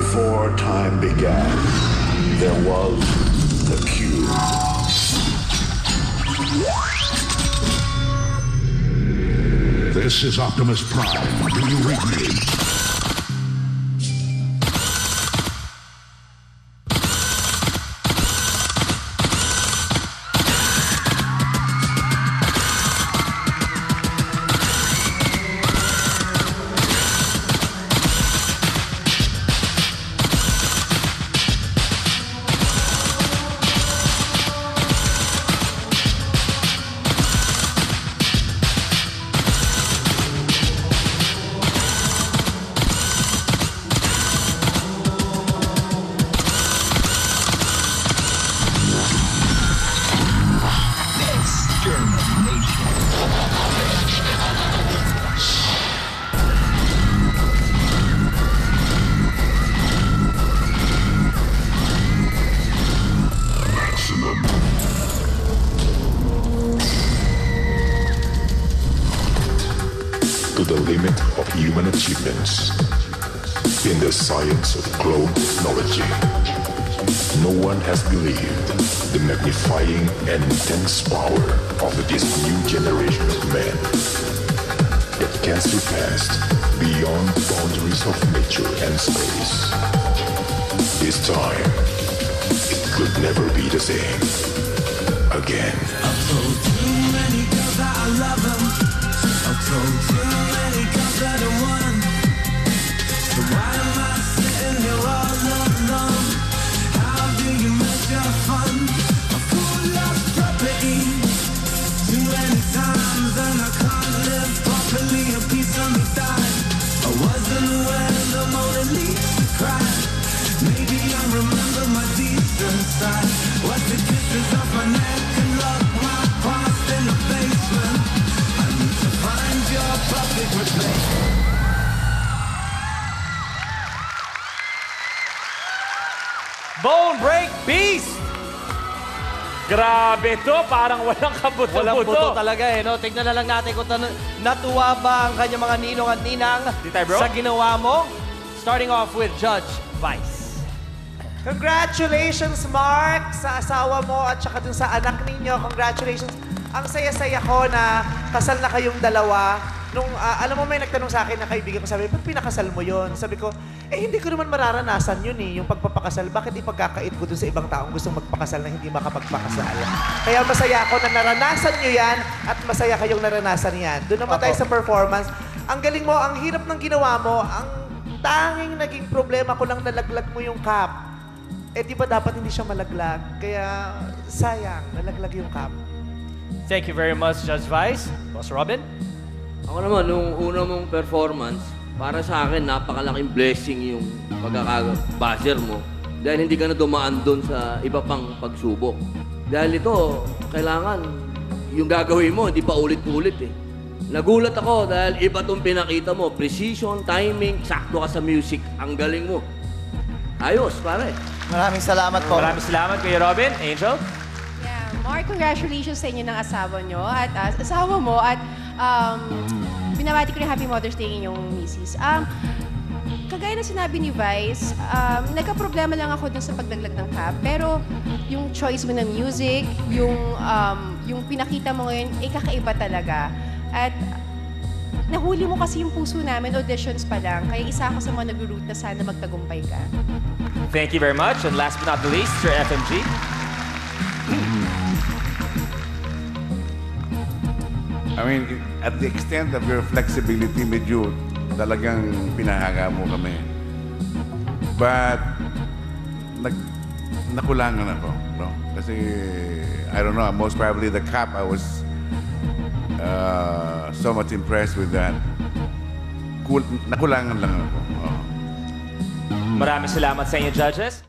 Before time began, there was the cube. This is Optimus Prime. Do you read me? To the limit of human achievements in the science of clone technology. No one has believed the magnifying and intense power of this new generation of men that can surpass beyond the boundaries of nature and space. This time, it could never be the same again. I've told too many girls that I love them. I've told too many girls that I want. So why am I sitting here all alone? How do you measure fun? A fool lost property too many times, and I can't live properly. A piece of me died. I wasn't when the Mona Lisa cried. Maybe I remember my decent side. Was the kisses off my neck and lock my past in the basement. I need to find your perfect replacement. Bone Break Beast! Grabe to, parang walang kabuto-buto. Walang buto talaga eh, no? Tignan na lang natin kung natuwa ba ang kanyang mga ninong at ninang sa ginawa mo. Starting off with Judge Vice. Congratulations, Mark, sa asawa mo at saka dun sa anak ninyo. Congratulations. Ang saya-saya ko na kasal na kayong dalawa. Nung, alam mo, may nagtanong sa akin na kaibigan ko, sabi, ba't pinakasal mo yon? Sabi ko, hindi ko naman mararanasan yun eh, yung pagpapakasal. Bakit ipagkakait ko dun sa ibang taong gustong magpakasal na hindi makapagpakasal? Kaya masaya ako na naranasan nyo yan at masaya kayong naranasan yan. Doon naman tayo sa performance. Ang galing mo, ang hirap ng ginawa mo, ang tanging naging problema ko lang nalaglag mo yung cup. Eh, di ba dapat hindi siya malaglag? Kaya, sayang, nalaglag yung cup. Thank you very much, Judge Vice. Boss Robin? Ako naman, nung una mong performance, para sa akin, napakalaking blessing yung pagkaka-buzzer mo. Dahil hindi ka na dumaan doon sa iba pang pagsubok. Dahil ito, kailangan, yung gagawin mo, hindi pa ulit-ulit eh. Nagulat ako dahil iba itong pinakita mo. Precision, timing, sakto ka sa music. Ang galing mo. Ayos, pare. Maraming salamat po. Maraming salamat, Kuya Robin. Angel? Yeah, Mark, congratulations sa inyo ng asawa nyo at asawa mo at binabati ko rin Happy Mother's Day inyong misis. Kagaya ng sinabi ni Vice, nagka-problema lang ako dun sa pagdaglag ng cap, pero yung choice mo ng music, yung pinakita mo ngayon, kakaiba talaga. At nahuli mo kasi yung puso namin, auditions pa lang, kaya isa ako sa mga nag-root na sana magtagumpay ka. Thank you very much. And last but not the least, Sir FMG. I mean, at the extent of your flexibility, medyo talagang pinahaga mo kami. But, nakulangan ako, no? Kasi, I don't know, most probably the cap, I was so much impressed with that. Nakulangan lang ako. Maraming salamat sa inyo, judges.